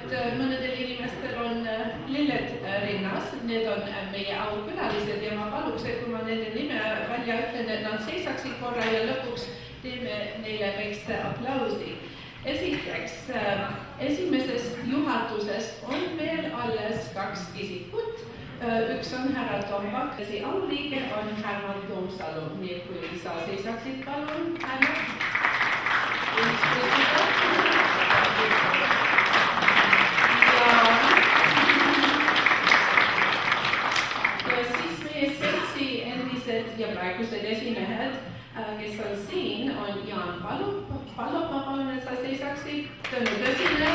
nüüd mõnedel inimestel on lilled rinnas, need on meie aukülalised ja ma paluks, et kui ma nende nime välja ütlen, et nad seisaksid korra ja lõpuks teeme neile väikse aplausi. Esiteks, esimesest juhatusest on veel alles 2 isikut. Üks on härra Tombak, auriige on Herman Toomsalu, nii et kui sa seisaksid palun, härra. Ja siis meie seltsi endised ja praegused esimehed, kes on siin, on Jaan Palop, ma palun, et sa seisaksid, Tõnu Tõsine,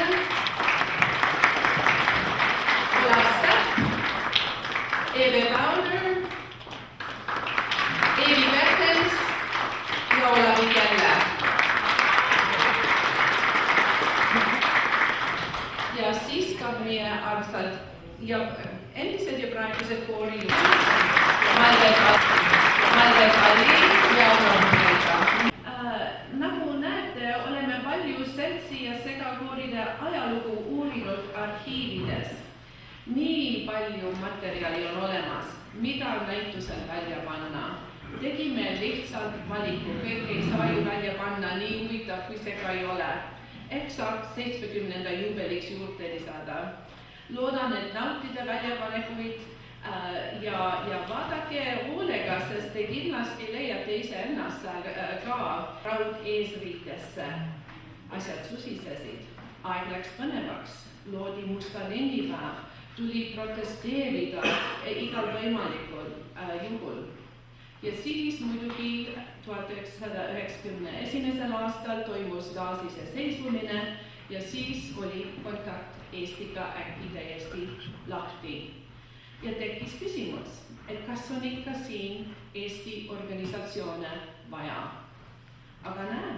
Lasse, Eve Bauder, Eevi Bertens ja Olavi Kelle. Ja siis ka meie armsad ja endised ja praegused koorijuhid, Malve Kalli ja Romaneega. Nagu näete, oleme palju seltsi ja segakooride ajalugu uurinud arhiivides. Nii palju materjali on olemas, mida näitusel välja panna. Tegime lihtsalt valiku, kõik ei saa ju välja panna, nii huvitav kui see ka ei ole. Ehk saab 70. juubeliks juurde lisada. Loodan, et nautida väljapanekuid ja vaadake hoolega, sest te kindlasti leiate iseennast ka raud eesriitesse. Asjad susisesid, aeg läks põnevaks, loodi musta linnipäev, tuli protesteerida igal võimalikul juhul. Ja siis muidugi 1991. aastal toimus taasiseseisvumine ja siis oli kontakt Eestiga äkki täiesti lahti. Ja tekkis küsimus, et kas on ikka siin Eesti organisatsioone vaja. Aga näe,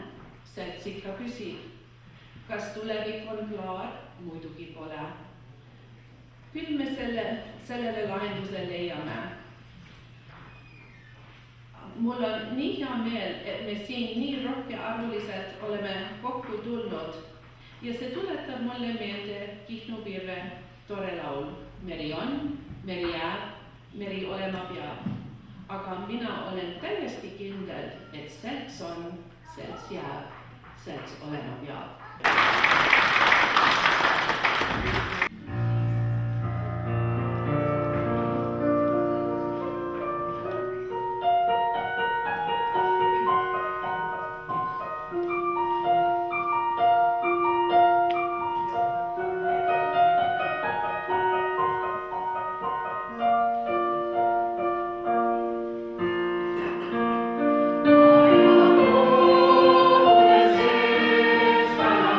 selts ikka püsib. Kas tulevik on klaar? Muidugi pole. Küll me sellele lahenduse leiame. Mul on nii hea meel, et me siin nii rohkearvuliselt oleme kokku tulnud ja see tuletab mulle meelde Kihnu Virve tore laul. Meri on, meri jääb, meri olema peab. Aga mina olen täiesti kindel, et selts on, selts jääb, selts olema peab.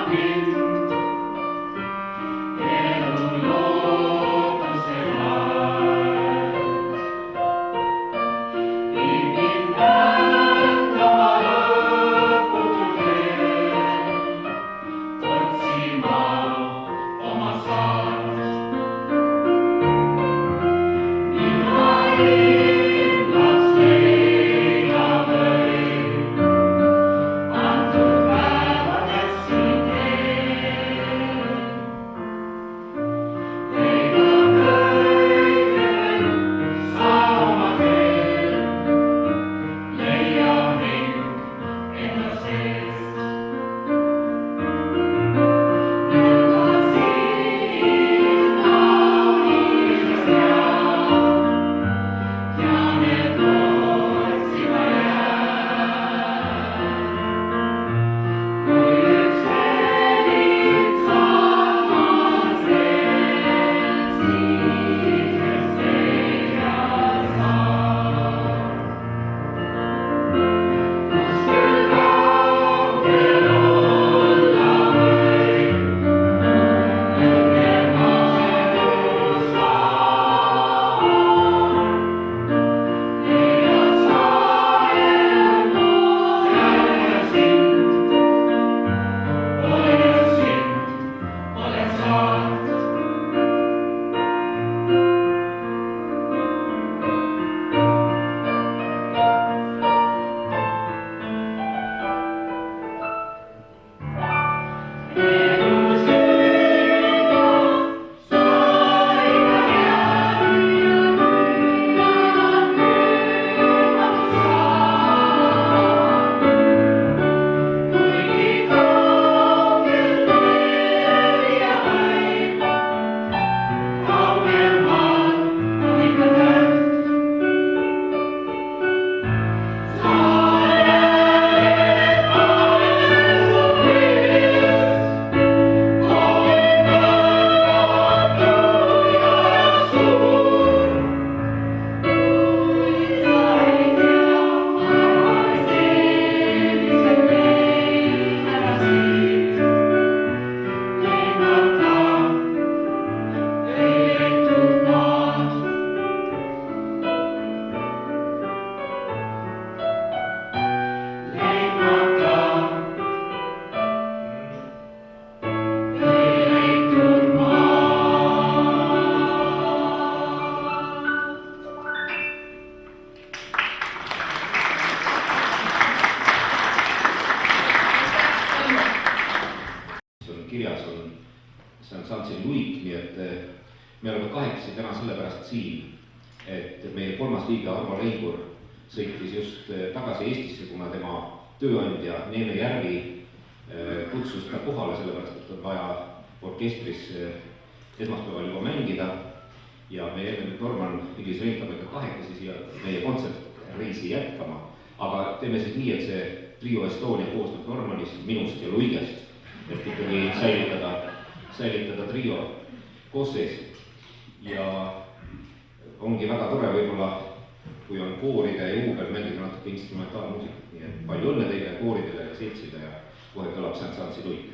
In kirjas on Saint-Saënsi Luik, nii et me oleme kahekesi täna sellepärast siin, et meie 3. liige Arvo Leigur sõitis just tagasi Eestisse, kuna tema tööandja Neeme Järvi kutsus ta kohale, sellepärast et on vaja orkestris esmaspäeval juba mängida ja me jälle nüüd Norman Igis Reintamiga kahekesi siia meie kontsertreisi jätkama, aga teeme siis nii, et see Trio Estonia koosneb Normanist, minust ja Luigest, et ikkagi säilitada trio koosseis ja ongi väga tore võib-olla, kui on kooride ja juubel mängida natuke instrumentaalmuusikat, nii et palju õnne teile kooridele ja seltsile ja kohe kõlab Saint-Saënsi Luik.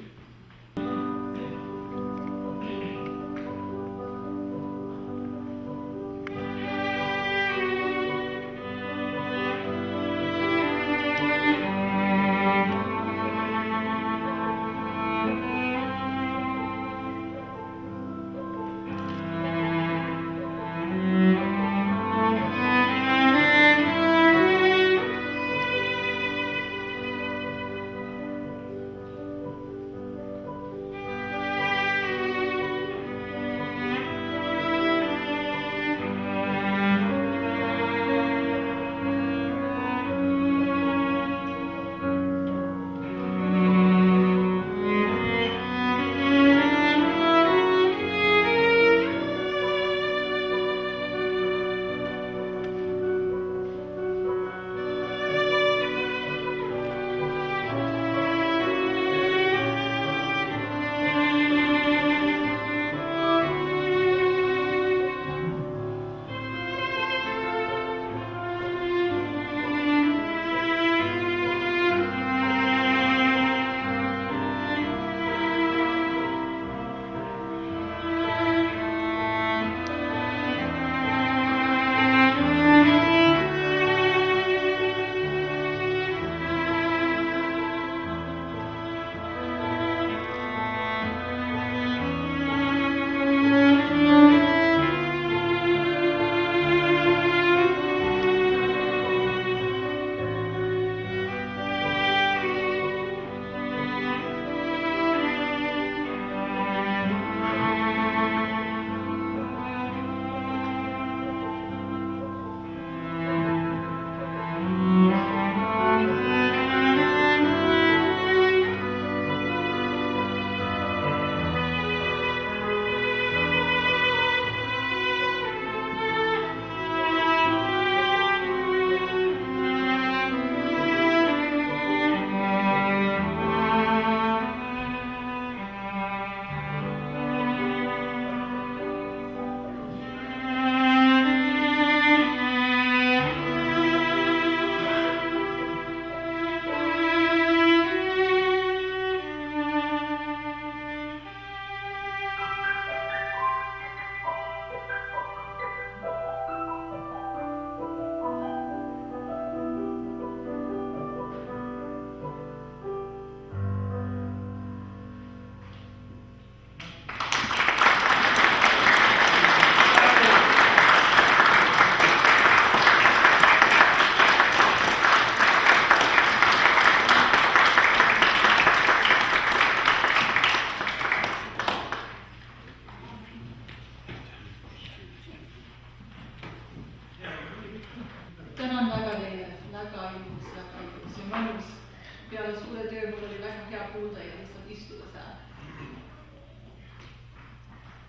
peale suure töö mul oli väga hea kuulda ja lihtsalt istuda seal.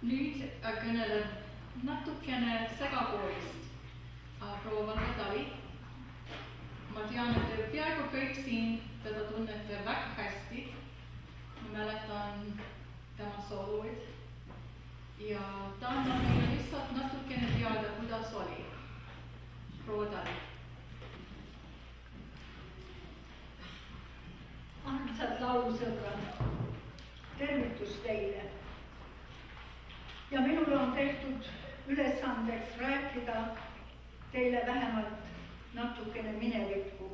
Nüüd kõneleb natukene segakoolist proua Valga Tali. Ma tean, et te peaaegu kõik siin teda tunnete väga hästi. Ma mäletan tema sooluid ja ta annab meile lihtsalt natukene teada, kuidas oli. Proua Tali. Armsad laulusõbrad, tervitus teile. Ja minul on tehtud ülesandeks rääkida teile vähemalt natukene minevikku,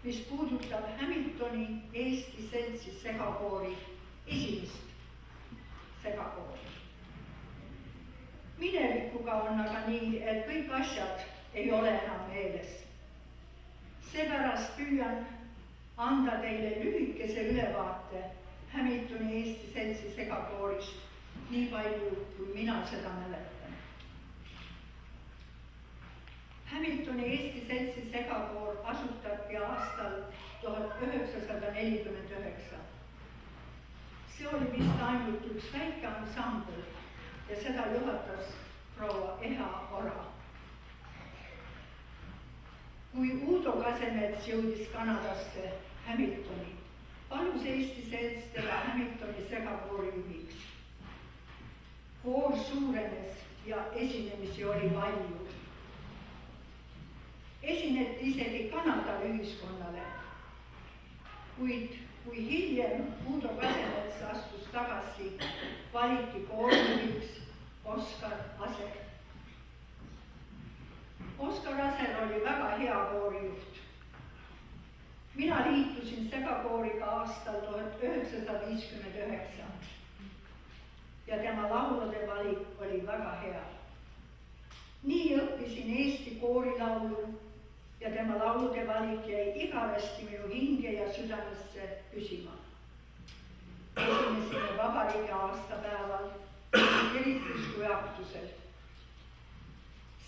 mis puudutab Hamiltoni Eesti Seltsi segakoori esimest segakoori. Minevikuga on aga nii, et kõik asjad ei ole enam meeles. Seepärast püüan anda teile lühikese ülevaate Hamiltoni Eesti segakoorist, nii palju, kui mina seda mäletan. Hamiltoni Eesti Seltsi segakoor asutati aastal 1949. See oli vist ainult üks väike ansambel ja seda juhatas proua Eha Ora. Kui Uudo Kasemets jõudis Kanadasse Hamiltoni, palus Eesti Selts teda Hamiltoni segakoori juhiks. Koor suurenes ja esinemisi oli palju. Esineti isegi Kanada ühiskonnale, kuid kui hiljem Uudo Kasemets astus tagasi, valiti koorijuhiks Oskar Aser. Oskar Aser oli väga hea koorijuht. Mina liitusin segakooriga aastal 1959 ja tema laulude valik oli väga hea. Nii õppisin Eesti koorilaulu ja tema laulude valik jäi igavesti minu hinge ja südamesse püsima. Esinesime vabariigi aastapäeval kirikus kui aktusel.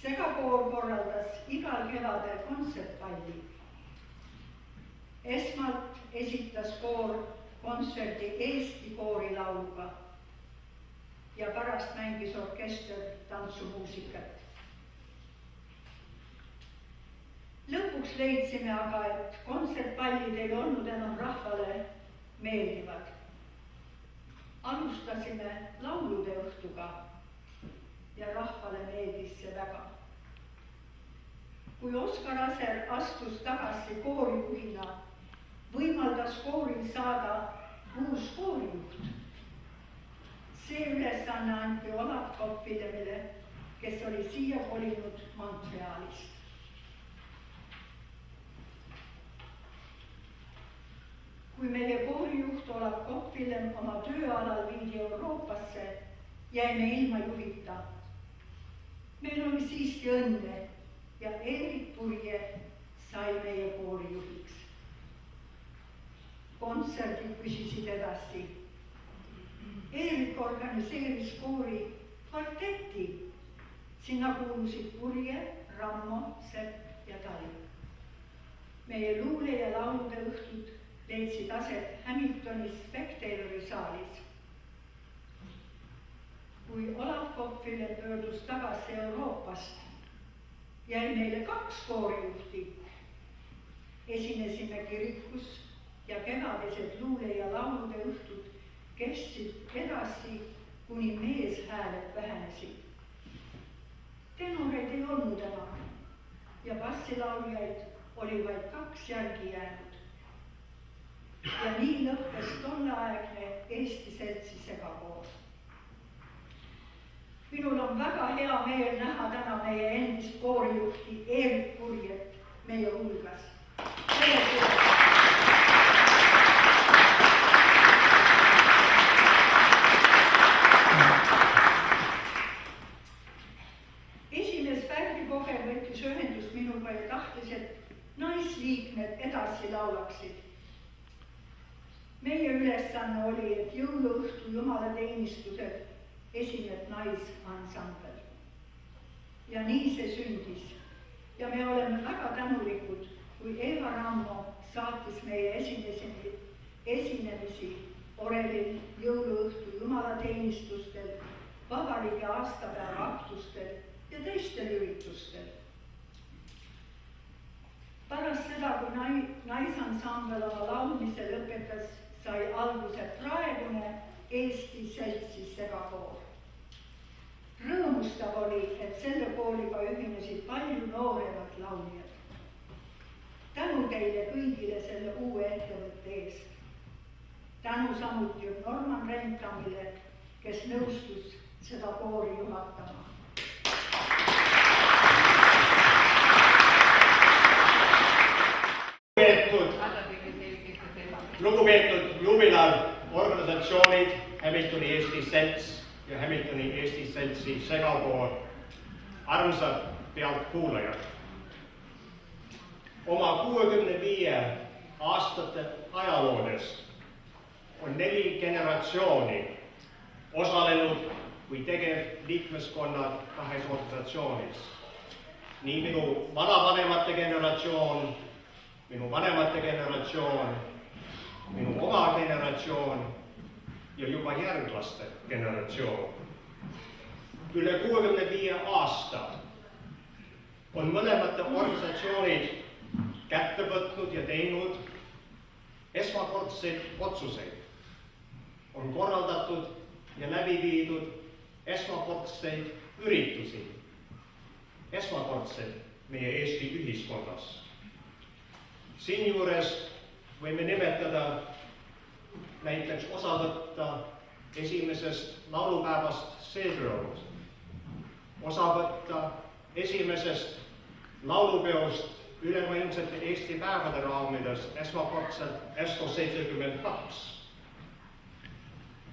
Segakoor korraldas igal kevadel kontsertpalli. Esmalt esitas koor kontserdi Eesti koorilauluga ja pärast mängis orkester tantsumuusikat. Lõpuks leidsime aga, et kontsertpallid ei olnud enam rahvale meeldivad. Alustasime laulude õhtuga ja rahvale meeldis see väga. Kui Oskar Aser astus tagasi koorijuhina, võimaldas kooril saada uus koorijuht. See ülesanne anti Olav Koppidemile, kes oli siia kolinud Montrealist. Kui meie koorijuht Olav Koppidem oma tööalal viidi Euroopasse, jäime ilma juhita. Meil oli siiski õnne ja Eerik Purje sai meie koorijuhiks. Kontserdid püsisid edasi. Eerik organiseeris koori kvarteti. Sinna kuulusid Purje, Rammo, Sepp ja Tali. Meie luule ja laulude õhtud leidsid aset Hamiltonis Spectatori saalis. Kui Olav Koppidem pöördus tagasi Euroopast, jäi meile 2 koorijuhti. Esinesime kirikus ja kevadised luule ja laulude õhtud kestsid edasi, kuni meeshääled vähenesid. Tenoreid ei olnud enam ja bassilauljaid oli vaid 2 järgi jäänud. Ja nii lõppes tolleaegne Eesti Seltsi segakoor. Minul on väga hea meel näha täna meie endist koorijuhti Eerik Purjet meie hulgas. Esimees Pärdi Koher võttis ühendust minuga ja tahtis, et naisliikmed edasi laulaksid. Meie ülesanne oli, et jõuluõhtu jumalateenistused esineb naisansambel. Ja nii see sündis. Ja me oleme väga tänulikud, kui Eva Rammo saatis meie esinemisi Orelil jõuluõhtu jumalateenistustel, vabariigi aastapäeva aktustel ja teistel üritustel. Pärast seda, kui naisansambel oma laulmise lõpetas, sai alguse praegune Eesti Seltsi segakoor. Rõõmustav oli, et selle kooriga ühinesid palju nooremad lauljad. Tänu teile kõigile selle uue ettevõtte eest. Tänu samuti Norman Rentamile, kes nõustus seda koori juhatama. Lugupeetud jubilaarorganisatsioonid Hamiltoni Eesti Selts ja Hamiltoni Eesti Seltsi segakoor, armsad pealtkuulajad. Oma 65 aastate ajaloodes on 4 generatsiooni osalenud kui tegev liikmeskonnad 2 organisatsioonis. Nii minu vanavanemate generatsioon, minu vanemate generatsioon, minu oma generatsioon ja juba järglaste generatsioon. Üle 65 aasta on mõlemate organisatsioonid kätte võtnud ja teinud esmakordseid otsuseid. On korraldatud ja läbi viidud esmakordseid üritusi, esmakordseid meie Eesti ühiskonnas. Siinjuures võime nimetada näiteks osa võtta esimesest laulupäevast Seedrõud, osa võtta esimesest laulupeost ülemaailmsete Eesti päevade raamides esmakordselt ESTO 72.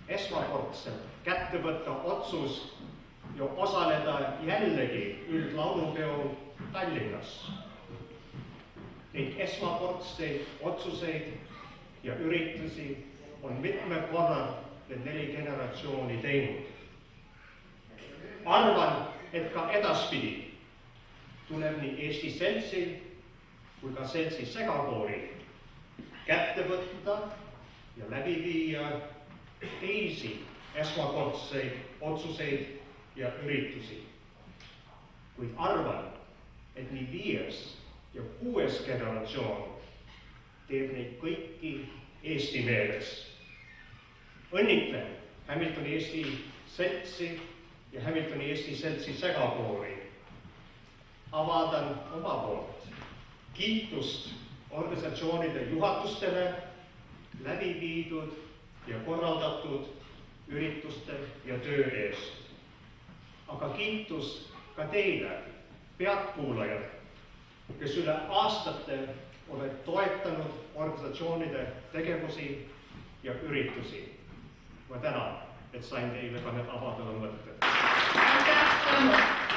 Esmakordselt kätte võtta otsus ja osaleda jällegi üldlaulupeol Tallinnas. Neid esmakordseid otsuseid ja üritusi on mitme korral need 4 generatsiooni teinud. Arvan, et ka edaspidi tuleb nii Eesti Seltsil kui ka Seltsi segakooril kätte võtta ja läbi viia teisi esmakordseid otsuseid ja üritusi. Kuid arvan, et nii 5. ja 6. generatsioon teeb neid kõiki Eesti meeles. Õnnitlen Hamiltoni Eesti Seltsi ja Hamiltoni Eesti Seltsi segakoori. Avaldan oma poolt kiitust organisatsioonide juhatustele läbi viidud ja korraldatud ürituste ja töö eest. Aga kiitus ka teile, pealtkuulajad, kes üle aastate olete toetanud organisatsioonide tegevusi ja üritusi. Ma tänan, et sain teile ka need avaldada mõtted. Aitäh!